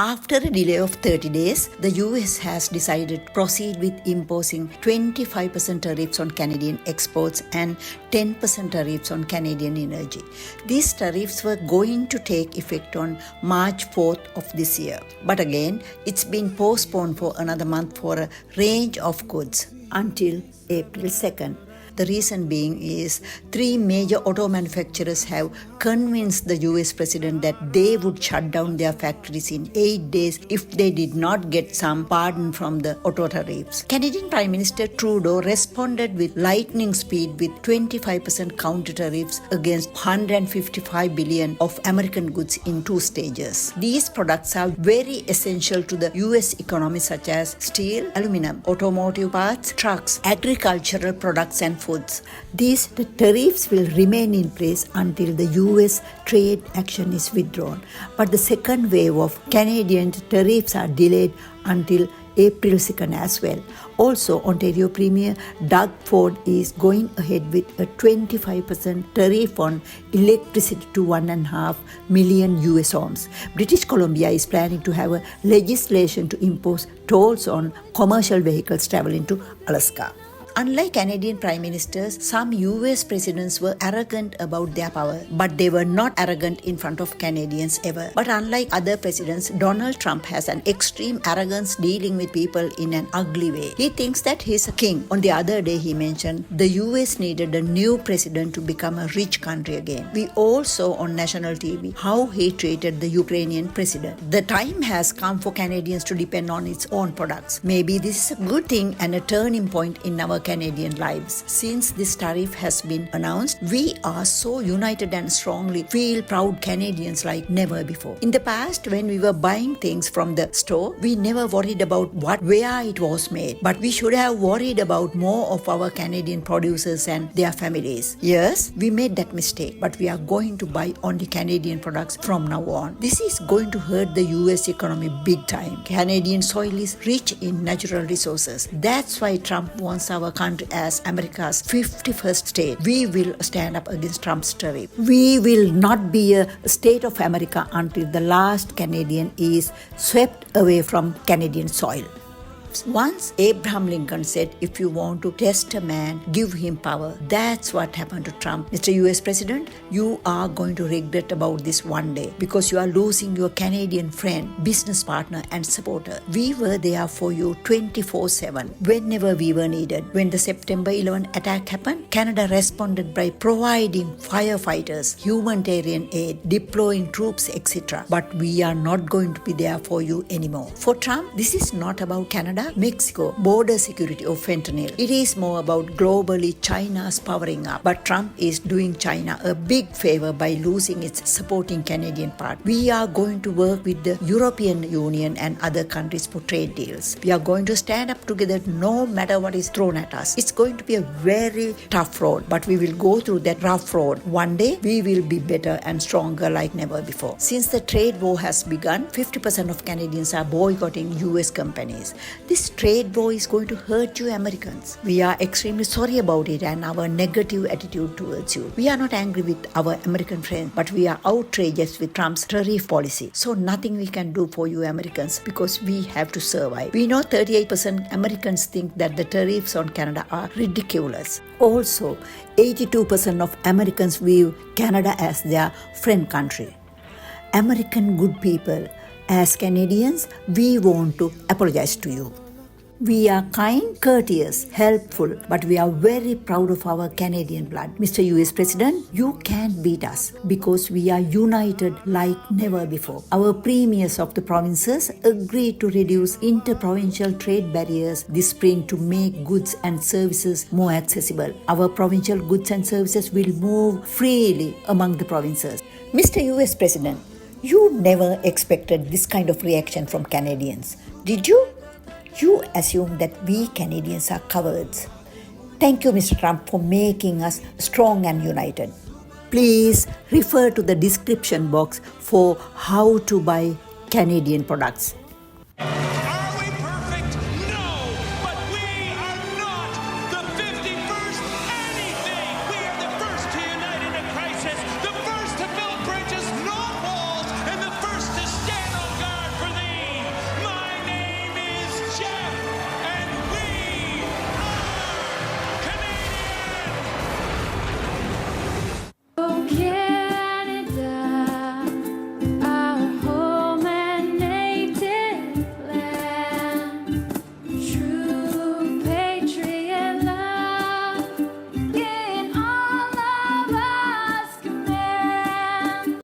After a delay of 30 days, the US has decided to proceed with imposing 25% tariffs on Canadian exports and 10% tariffs on Canadian energy. These tariffs were going to take effect on March 4th of this year. But again, it's been postponed for another month for a range of goods until April 2nd. The reason being is 3 major auto manufacturers have convinced the US president that they would shut down their factories in 8 days if they did not get some pardon from the auto tariffs. Canadian Prime Minister Trudeau responded with lightning speed with 25% counter tariffs against 155 billion of American goods in 2 stages. These products are very essential to the US economy, such as steel, aluminum, automotive parts, trucks, agricultural products and foods. These tariffs will remain in place until the US trade action is withdrawn. But the second wave of Canadian tariffs are delayed until April 2nd as well. Also, Ontario Premier Doug Ford is going ahead with a 25% tariff on electricity to 1.5 million US homes. British Columbia is planning to have a legislation to impose tolls on commercial vehicles traveling to Alaska. Unlike Canadian prime ministers, some US presidents were arrogant about their power, but they were not arrogant in front of Canadians ever. But unlike other presidents, Donald Trump has an extreme arrogance dealing with people in an ugly way. He thinks that he's a king. On the other day, he mentioned the US needed a new president to become a rich country again. We all saw on national TV how he treated the Ukrainian president. The time has come for Canadians to depend on its own products. Maybe this is a good thing and a turning point in our Canadian lives. Since this tariff has been announced, we are so united and strongly feel proud Canadians like never before. In the past, when we were buying things from the store, we never worried about where it was made, but we should have worried about more of our Canadian producers and their families. Yes, we made that mistake, but we are going to buy only Canadian products from now on. This is going to hurt the US economy big time. Canadian soil is rich in natural resources. That's why Trump wants our country as America's 51st state. We will stand up against Trump's tariff. We will not be a state of America until the last Canadian is swept away from Canadian soil. Once Abraham Lincoln said, if you want to test a man, give him power. That's what happened to Trump. Mr. US President, you are going to regret about this one day because you are losing your Canadian friend, business partner and supporter. We were there for you 24/7 whenever we were needed. When the September 11 attack happened, Canada responded by providing firefighters, humanitarian aid, deploying troops, etc. But we are not going to be there for you anymore. For Trump, this is not about Canada, Mexico, border security or fentanyl. It is more about globally China's powering up. But Trump is doing China a big favor by losing its supporting Canadian part. We are going to work with the European Union and other countries for trade deals. We are going to stand up together no matter what is thrown at us. It's going to be a very tough road, but we will go through that rough road. One day, we will be better and stronger like never before. Since the trade war has begun, 50% of Canadians are boycotting US companies. This trade war is going to hurt you Americans. We are extremely sorry about it and our negative attitude towards you. We are not angry with our American friends, but we are outraged with Trump's tariff policy. So nothing we can do for you Americans because we have to survive. We know 38% Americans think that the tariffs on Canada are ridiculous. Also, 82% of Americans view Canada as their friend country. American good people, as Canadians, we want to apologize to you. We are kind, courteous, helpful, but we are very proud of our Canadian blood. Mr. US President, you can't beat us because we are united like never before. Our premiers of the provinces agreed to reduce interprovincial trade barriers this spring to make goods and services more accessible. Our provincial goods and services will move freely among the provinces. Mr. US President, you never expected this kind of reaction from Canadians, did you? You assume that we Canadians are cowards. Thank you, Mr. Trump, for making us strong and united. Please refer to the description box for how to buy Canadian products.